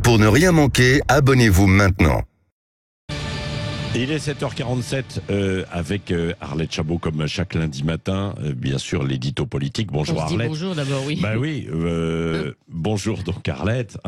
Pour ne rien manquer, abonnez-vous maintenant. Il est 7h47 avec Arlette Chabot comme chaque lundi matin, bien sûr l'édito politique. Bonjour Arlette. Bonjour d'abord, oui. Bah oui, bonjour donc Arlette.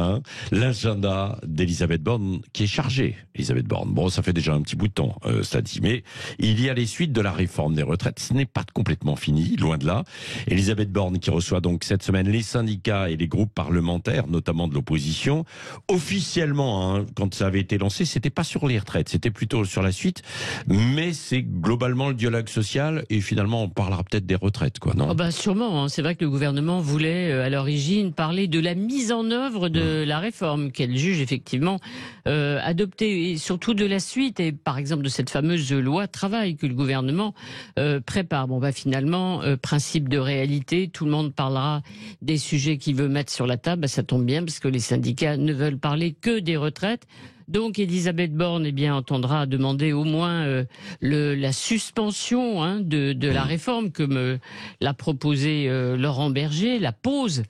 L'agenda d'Elisabeth Borne qui est chargé. Elisabeth Borne, bon ça fait déjà un petit bout de temps, ça dit, mais il y a les suites de la réforme des retraites. Ce n'est pas complètement fini, loin de là. Elisabeth Borne qui reçoit donc cette semaine les syndicats et les groupes parlementaires, notamment de l'opposition. Officiellement, quand ça avait été lancé, c'était pas sur les retraites, c'était plutôt sur la suite, mais c'est globalement le dialogue social et finalement on parlera peut-être des retraites, quoi, non ? Sûrement, c'est vrai que le gouvernement voulait à l'origine parler de la mise en œuvre de la réforme qu'elle juge effectivement adoptée, et surtout de la suite, et par exemple de cette fameuse loi travail que le gouvernement prépare. Finalement, principe de réalité, tout le monde parlera des sujets qu'il veut mettre sur la table. Ça tombe bien parce que les syndicats ne veulent parler que des retraites. Donc Elisabeth Borne entendra demander au moins la suspension de la réforme comme l'a proposé Laurent Berger, la pause.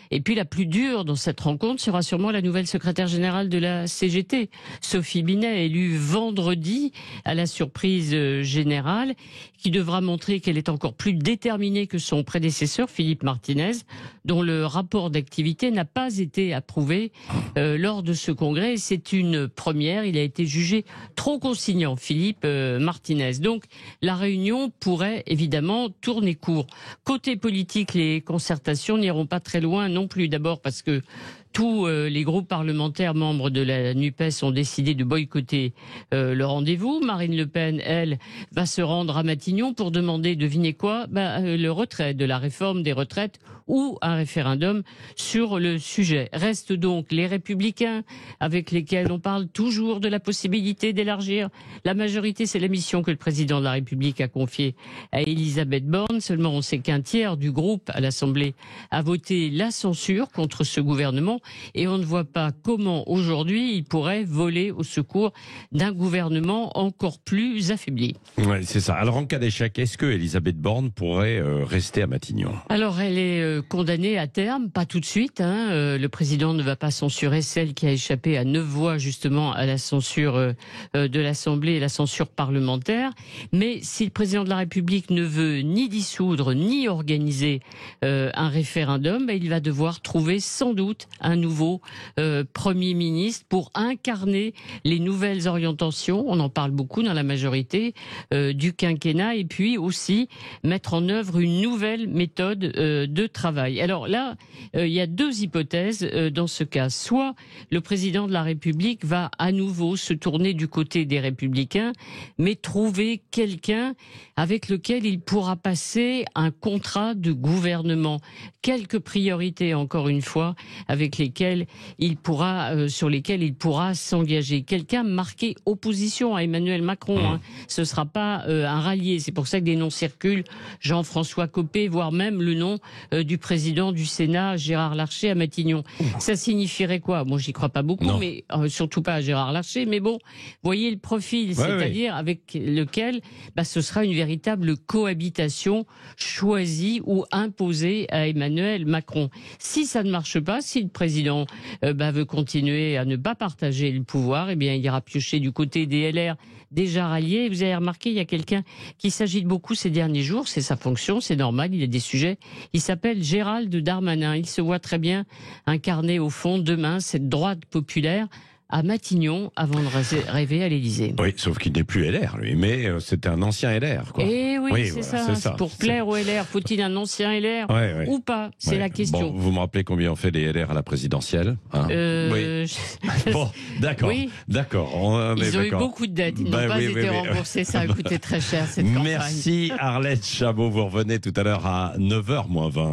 Et puis la plus dure dans cette rencontre sera sûrement la nouvelle secrétaire générale de la CGT, Sophie Binet, élue vendredi à la surprise générale, qui devra montrer qu'elle est encore plus déterminée que son prédécesseur, Philippe Martinez, dont le rapport d'activité n'a pas été approuvé lors de ce congrès. C'est une première, il a été jugé trop consignant, Philippe Martinez. Donc la réunion pourrait évidemment tourner court. Côté politique, les concertations n'iront pas très loin non plus. D'abord parce que tous les groupes parlementaires membres de la NUPES ont décidé de boycotter le rendez-vous. Marine Le Pen, elle, va se rendre à Matignon pour demander, devinez quoi, le retrait de la réforme des retraites ou un référendum sur le sujet. Restent donc les Républicains, avec lesquels on parle toujours de la possibilité d'élargir la majorité. C'est la mission que le président de la République a confiée à Elisabeth Borne. Seulement, on sait qu'un tiers du groupe à l'Assemblée a voté la censure contre ce gouvernement. Et on ne voit pas comment aujourd'hui il pourrait voler au secours d'un gouvernement encore plus affaibli. Ouais, c'est ça. Alors en cas d'échec, est-ce que Elisabeth Borne pourrait rester à Matignon ? Alors elle est condamnée à terme, pas tout de suite. Le président ne va pas censurer celle qui a échappé à 9 voix justement à la censure de l'Assemblée et la censure parlementaire. Mais si le président de la République ne veut ni dissoudre ni organiser un référendum, il va devoir trouver sans doute un nouveau Premier ministre pour incarner les nouvelles orientations, on en parle beaucoup dans la majorité, du quinquennat, et puis aussi mettre en œuvre une nouvelle méthode de travail. Alors là, il y a deux hypothèses dans ce cas. Soit le président de la République va à nouveau se tourner du côté des Républicains, mais trouver quelqu'un avec lequel il pourra passer un contrat de gouvernement. Quelques priorités, encore une fois, avec lesquels sur lesquels il pourra s'engager. Quelqu'un marqué opposition à Emmanuel Macron. Ce ne sera pas un rallié. C'est pour ça que des noms circulent. Jean-François Copé, voire même le nom du président du Sénat, Gérard Larcher, à Matignon. Ça signifierait quoi ? Bon, j'y crois pas beaucoup, mais surtout pas à Gérard Larcher. Mais bon, voyez le profil, c'est-à-dire avec lequel ce sera une véritable cohabitation choisie ou imposée à Emmanuel Macron. Si ça ne marche pas, si le président veut continuer à ne pas partager le pouvoir, il ira piocher du côté des LR déjà ralliés. Vous avez remarqué, il y a quelqu'un qui s'agite beaucoup ces derniers jours, c'est sa fonction, c'est normal, il a des sujets. Il s'appelle Gérald Darmanin. Il se voit très bien incarner au fond demain cette droite populaire à Matignon avant de rêver à l'Élysée. Oui, sauf qu'il n'est plus LR, lui, mais c'était un ancien LR, quoi. Eh oui, c'est voilà, ça. Pour plaire au LR, faut-il un ancien LR ou pas ? C'est la question. Bon, vous me rappelez combien on fait les LR à la présidentielle, Oui. Bon, d'accord. Oui. D'accord. Ils ont eu beaucoup de dettes. Ils n'ont pas été remboursés. Ça a coûté très cher, cette campagne. Merci Arlette Chabot. Vous revenez tout à l'heure à 9h moins 20.